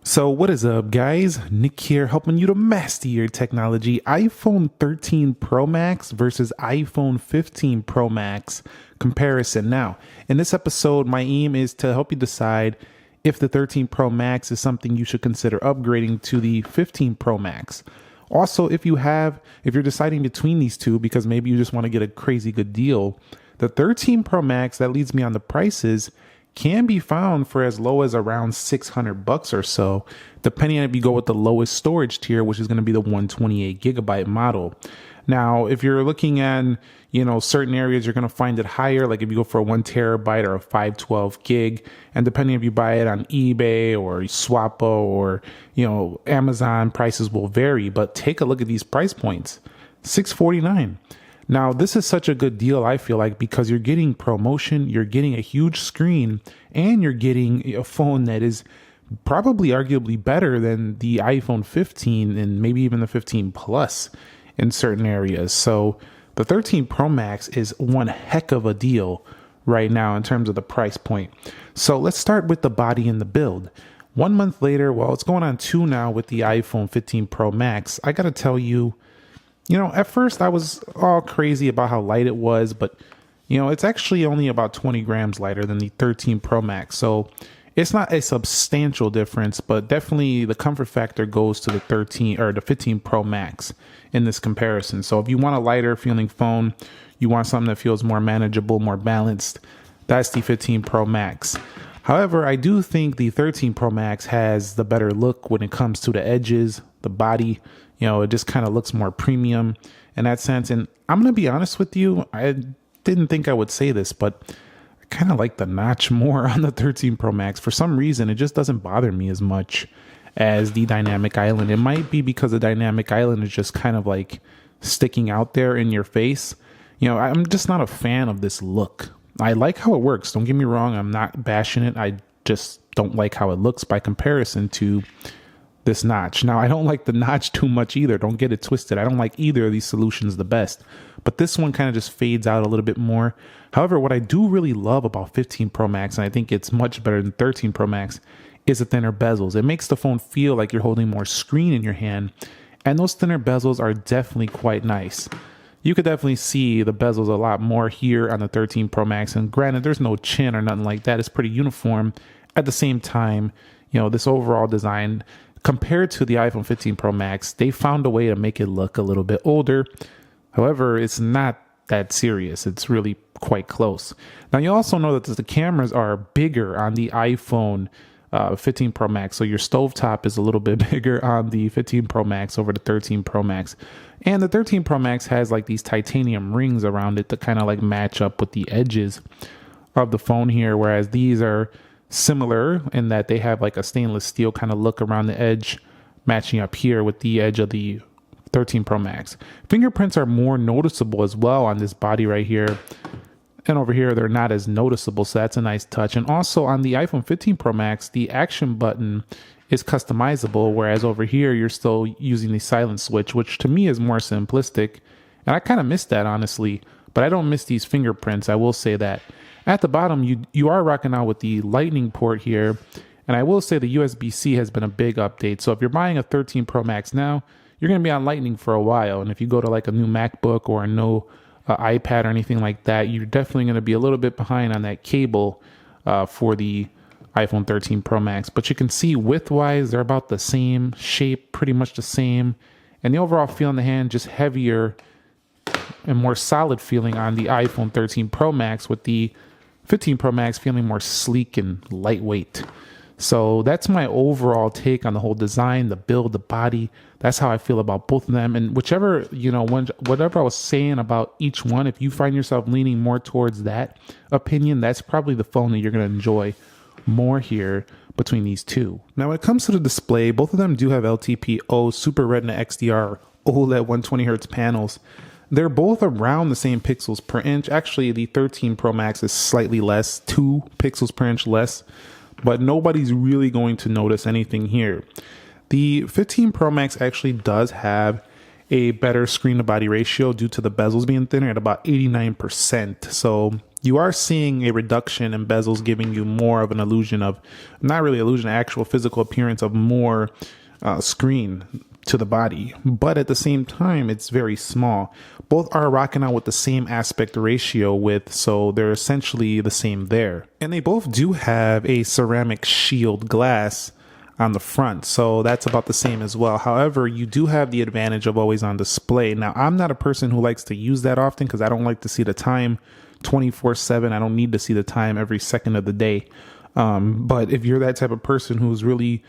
So what is up, guys? Nick here, helping you to master your technology. iPhone 13 Pro Max versus iPhone 15 Pro Max comparison. Now, in this episode, my aim is to help you decide if the 13 Pro Max is something you should consider upgrading to the 15 Pro Max. Also, if you're deciding between these two because maybe you just want to get a crazy good deal, the 13 Pro Max, that leads me on the prices, can be found for as low as around $600 or so, depending on if you go with the lowest storage tier, which is going to be the 128 gigabyte model. Now, if you're looking at, certain areas, you're going to find it higher. Like if you go for a 1 terabyte or a 512 gig, and depending if you buy it on eBay or Swappo or, Amazon, prices will vary. But take a look at these price points, $649. Now, this is such a good deal, I feel like, because you're getting promotion, you're getting a huge screen, and you're getting a phone that is probably arguably better than the iPhone 15 and maybe even the 15 Plus in certain areas. So the 13 Pro Max is one heck of a deal right now in terms of the price point. So let's start with the body and the build. 1 month later, well, it's going on 2 now with the iPhone 15 Pro Max. I got to tell you, at first I was all crazy about how light it was, but, it's actually only about 20 grams lighter than the 13 Pro Max. So it's not a substantial difference, but definitely the comfort factor goes to the 13 or the 15 Pro Max in this comparison. So if you want a lighter feeling phone, you want something that feels more manageable, more balanced, that's the 15 Pro Max. However, I do think the 13 Pro Max has the better look when it comes to the edges, the body. It just kind of looks more premium in that sense. And I'm going to be honest with you, I didn't think I would say this, but I kind of like the notch more on the 13 Pro Max. For some reason, it just doesn't bother me as much as the dynamic island. It might be because the dynamic island is just kind of like sticking out there in your face. I'm just not a fan of this look. I like how it works. Don't get me wrong. I'm not bashing it. I just don't like how it looks by comparison to this notch. Now, I don't like the notch too much either. Don't get it twisted. I don't like either of these solutions the best, but this one kind of just fades out a little bit more. However, what I do really love about 15 Pro Max, and I think it's much better than 13 Pro Max, is the thinner bezels. It makes the phone feel like you're holding more screen in your hand, and those thinner bezels are definitely quite nice. You could definitely see the bezels a lot more here on the 13 Pro Max, and granted, there's no chin or nothing like that. It's pretty uniform. At the same time, this overall design, compared to the iPhone 15 Pro Max, they found a way to make it look a little bit older. However, it's not that serious. It's really quite close. Now, you also know that the cameras are bigger on the iPhone 15 Pro Max. So your stovetop is a little bit bigger on the 15 Pro Max over the 13 Pro Max. And the 13 Pro Max has like these titanium rings around it to kind of like match up with the edges of the phone here, whereas these are similar in that they have like a stainless steel kind of look around the edge, matching up here with the edge of the 13 Pro Max. Fingerprints are more noticeable as well on this body right here, and over here they're not as noticeable, so that's a nice touch. And also on the iPhone 15 Pro Max, the action button is customizable, whereas over here you're still using the silent switch, which to me is more simplistic, and I kind of miss that, honestly. But I don't miss these fingerprints, I will say that. At the bottom, you are rocking out with the Lightning port here, and I will say the USB-C has been a big update. So if you're buying a 13 Pro Max now, you're going to be on Lightning for a while. And if you go to like a new MacBook or a new iPad or anything like that, you're definitely going to be a little bit behind on that cable for the iPhone 13 Pro Max. But you can see width-wise, they're about the same, shape pretty much the same, and the overall feel in the hand just heavier and more solid feeling on the iPhone 13 Pro Max, with the 15 Pro Max feeling more sleek and lightweight. So that's my overall take on the whole design, the build, the body. That's how I feel about both of them. And whatever I was saying about each one, if you find yourself leaning more towards that opinion, that's probably the phone that you're going to enjoy more here between these two. Now, when it comes to the display, both of them do have LTPO Super Retina XDR OLED 120Hz panels. They're both around the same pixels per inch. Actually, the 13 Pro Max is slightly less, 2 pixels per inch less, but nobody's really going to notice anything here. The 15 Pro Max actually does have a better screen to body ratio due to the bezels being thinner at about 89%. So you are seeing a reduction in bezels, giving you more of an illusion of, not really illusion, actual physical appearance of more screen to the body. But at the same time, it's very small. Both are rocking out with the same aspect ratio so they're essentially the same there. And they both do have a ceramic shield glass on the front, so that's about the same as well. However, you do have the advantage of always on display. Now, I'm not a person who likes to use that often because I don't like to see the time 24/7. I don't need to see the time every second of the day. But if you're that type of person who's really,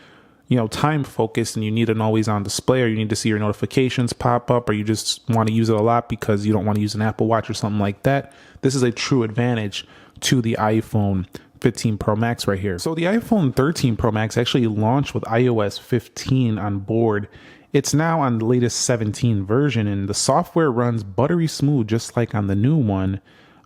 time focused and you need an always on display, or you need to see your notifications pop up, or you just want to use it a lot because you don't want to use an Apple Watch or something like that, this is a true advantage to the iPhone 15 Pro Max right here. So the iPhone 13 Pro Max actually launched with iOS 15 on board. It's now on the latest 17 version, and the software runs buttery smooth, just like on the new one.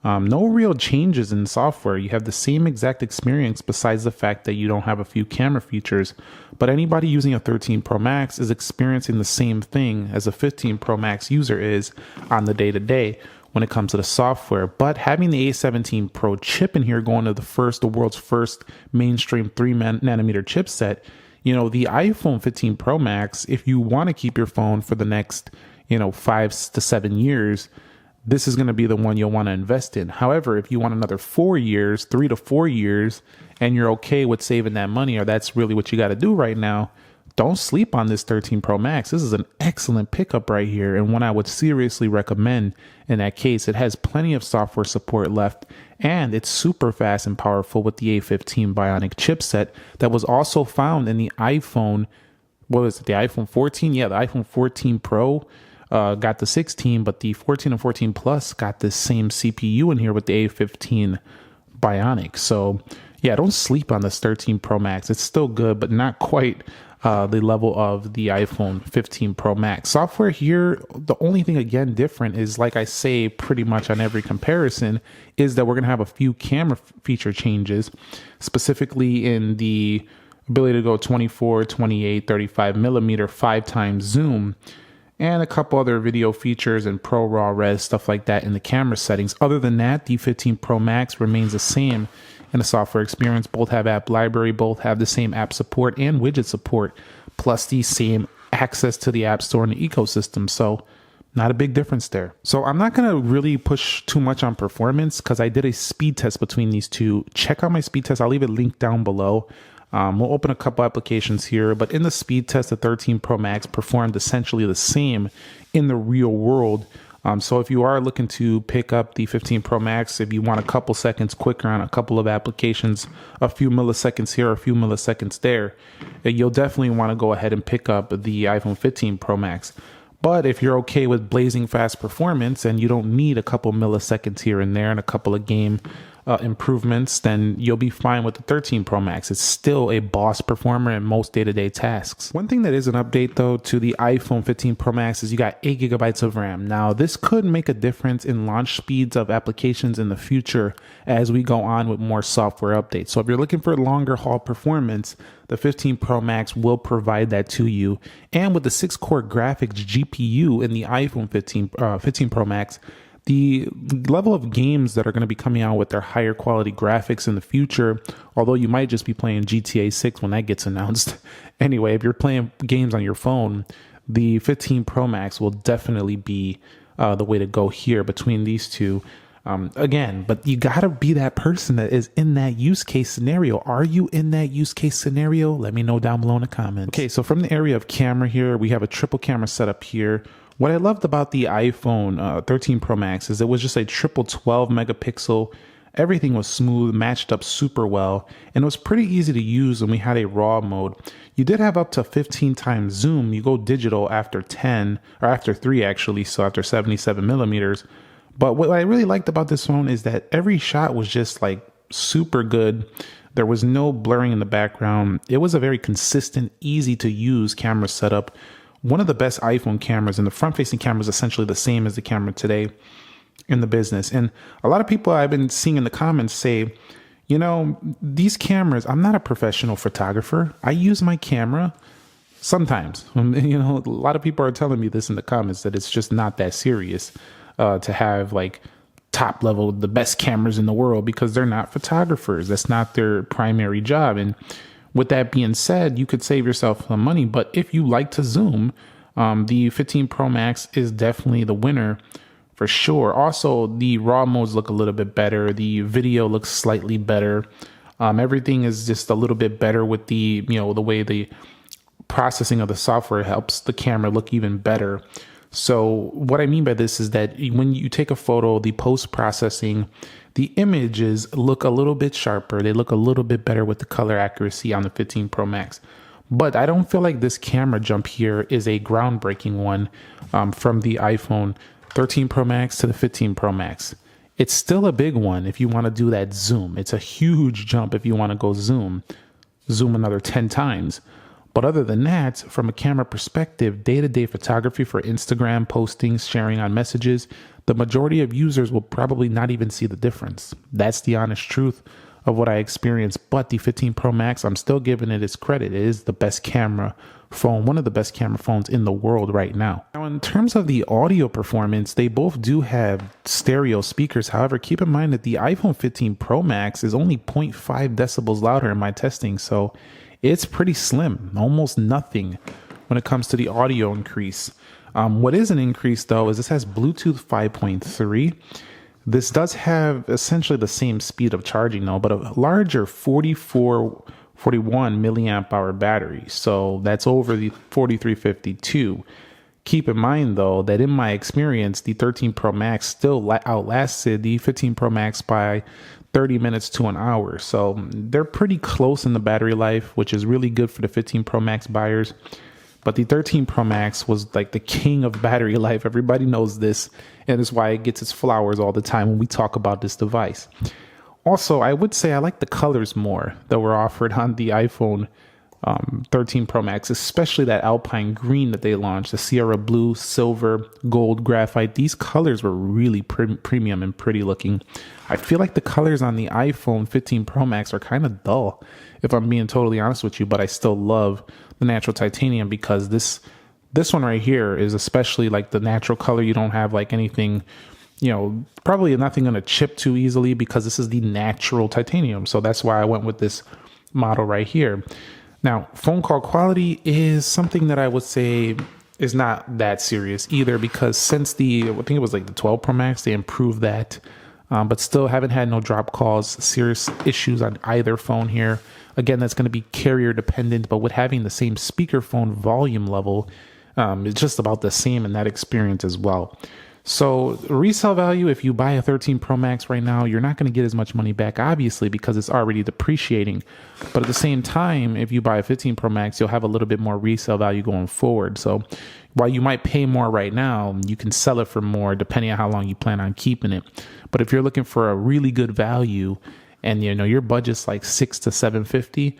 No real changes in software. You have the same exact experience besides the fact that you don't have a few camera features. But anybody using a 13 Pro Max is experiencing the same thing as a 15 Pro Max user is on the day-to-day when it comes to the software. But having the A17 Pro chip in here, going to the world's first mainstream 3nm chipset, the iPhone 15 Pro Max, if you want to keep your phone for the next, 5 to 7 years, this is going to be the one you'll want to invest in. However, if you want another 4 years, 3 to 4 years, and you're okay with saving that money, or that's really what you got to do right now, don't sleep on this 13 Pro Max. This is an excellent pickup right here, and one I would seriously recommend in that case. It has plenty of software support left, and it's super fast and powerful with the A15 Bionic chipset that was also found in the iPhone, what was it, the iPhone 14? Yeah, the iPhone 14 Pro got the 16, but the 14 and 14 Plus got the same CPU in here with the A15 Bionic. So yeah, don't sleep on this 13 Pro Max. It's still good, but not quite the level of the iPhone 15 Pro Max. Software here, the only thing again different is, like I say pretty much on every comparison, is that we're going to have a few camera feature changes, specifically in the ability to go 24, 28, 35 millimeter 5x zoom, and a couple other video features and Pro Raw Res, stuff like that in the camera settings. Other than that, the 15 Pro Max remains the same in the software experience. Both have app library, both have the same app support and widget support, plus the same access to the App Store and the ecosystem. So not a big difference there. So I'm not going to really push too much on performance because I did a speed test between these two. Check out my speed test. I'll leave it linked down below. We'll open a couple applications here, but in the speed test, the 13 Pro Max performed essentially the same in the real world. So if you are looking to pick up the 15 Pro Max, if you want a couple seconds quicker on a couple of applications, a few milliseconds here, a few milliseconds there, you'll definitely want to go ahead and pick up the iPhone 15 Pro Max. But if you're okay with blazing fast performance and you don't need a couple milliseconds here and there and a couple of game improvements, then you'll be fine with the 13 Pro Max. It's still a boss performer in most day-to-day tasks. One thing that is an update though to the iPhone 15 Pro Max is you got 8 gigabytes of RAM. Now this could make a difference in launch speeds of applications in the future as we go on with more software updates. So if you're looking for longer haul performance, the 15 Pro Max will provide that to you. And with the 6-core graphics GPU in the iPhone 15 Pro Max, the level of games that are going to be coming out with their higher quality graphics in the future, although you might just be playing GTA 6 when that gets announced. Anyway, if you're playing games on your phone, the 15 Pro Max will definitely be the way to go here between these two. Again, but you got to be that person that is in that use case scenario. Are you in that use case scenario? Let me know down below in the comments. Okay, so from the area of camera here, we have a triple camera setup here. What I loved about the iPhone 13 Pro Max is it was just a triple 12 megapixel. Everything was smooth, matched up super well, and it was pretty easy to use when we had a RAW mode. You did have up to 15 times zoom. You go digital after 10, or after 3 actually, so after 77 millimeters. But what I really liked about this phone is that every shot was just like super good. There was no blurring in the background. It was a very consistent, easy to use camera setup. One of the best iPhone cameras, and the front-facing camera is essentially the same as the camera today in the business. And a lot of people I've been seeing in the comments say, these cameras, I'm not a professional photographer. I use my camera sometimes. A lot of people are telling me this in the comments, that it's just not that serious to have like top level, the best cameras in the world, because they're not photographers. That's not their primary job. And with that being said, you could save yourself some money. But if you like to zoom, the 15 Pro Max is definitely the winner for sure. Also, the RAW modes look a little bit better. The video looks slightly better. Everything is just a little bit better with the, the way the processing of the software helps the camera look even better. So what I mean by this is that when you take a photo, the post-processing, the images look a little bit sharper. They look a little bit better with the color accuracy on the 15 Pro Max. But I don't feel like this camera jump here is a groundbreaking one from the iPhone 13 Pro Max to the 15 Pro Max. It's still a big one if you want to do that zoom. It's a huge jump if you want to go zoom another 10 times. But other than that, from a camera perspective, day-to-day photography for Instagram postings, sharing on messages, the majority of users will probably not even see the difference. That's the honest truth of what I experienced. But the 15 Pro Max, I'm still giving it its credit. It is the best camera phone, one of the best camera phones in the world right now. Now, in terms of the audio performance, they both do have stereo speakers. However, keep in mind that the iPhone 15 Pro Max is only 0.5 decibels louder in my testing. So it's pretty slim, almost nothing when it comes to the audio increase. What is an increase, though, is this has Bluetooth 5.3. This does have essentially the same speed of charging, though, but a larger 41 milliamp hour battery. So that's over the 4352. Keep in mind, though, that in my experience, the 13 Pro Max still outlasted the 15 Pro Max by 30 minutes to an hour. So they're pretty close in the battery life, which is really good for the 15 Pro Max buyers. But the 13 Pro Max was like the king of battery life. Everybody knows this, and it's why it gets its flowers all the time when we talk about this device. Also, I would say I like the colors more that were offered on the iPhone 13 Pro Max, especially that Alpine green that they launched, the Sierra blue, silver, gold, graphite. These colors were really premium and pretty looking. I feel like the colors on the iPhone 15 Pro Max are kind of dull, if I'm being totally honest with you, but I still love the natural titanium because this one right here is especially like the natural color. You don't have like anything, probably nothing going to chip too easily because this is the natural titanium. So that's why I went with this model right here. Now, phone call quality is something that I would say is not that serious either because since I think it was like the 12 Pro Max, they improved that, but still haven't had no drop calls, serious issues on either phone here. Again, that's going to be carrier dependent, but with having the same speakerphone volume level, it's just about the same in that experience as well. So resale value, if you buy a 13 Pro Max right now, you're not going to get as much money back, obviously, because it's already depreciating. But at the same time, if you buy a 15 Pro Max, you'll have a little bit more resale value going forward. So while you might pay more right now, you can sell it for more depending on how long you plan on keeping it. But if you're looking for a really good value and your budget's like $600 to $750,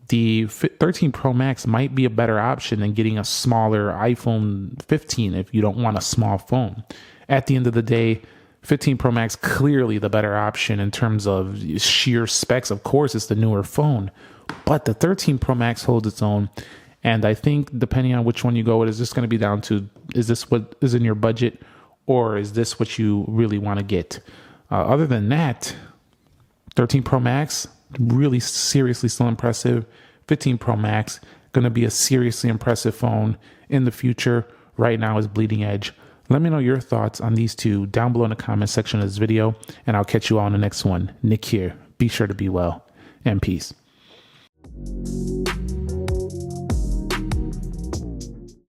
the 13 Pro Max might be a better option than getting a smaller iPhone 15 if you don't want a small phone. At the end of the day, 15 Pro Max clearly the better option in terms of sheer specs. Of course, it's the newer phone, but the 13 Pro Max holds its own. And I think depending on which one you go with, is this going to be down to, is this what is in your budget or is this what you really want to get? Other than that, 13 Pro Max, really seriously still impressive. 15 Pro Max, going to be a seriously impressive phone in the future. Right now is bleeding edge. Let me know your thoughts on these two down below in the comment section of this video, and I'll catch you all on the next one. Nick here. Be sure to be well, and peace.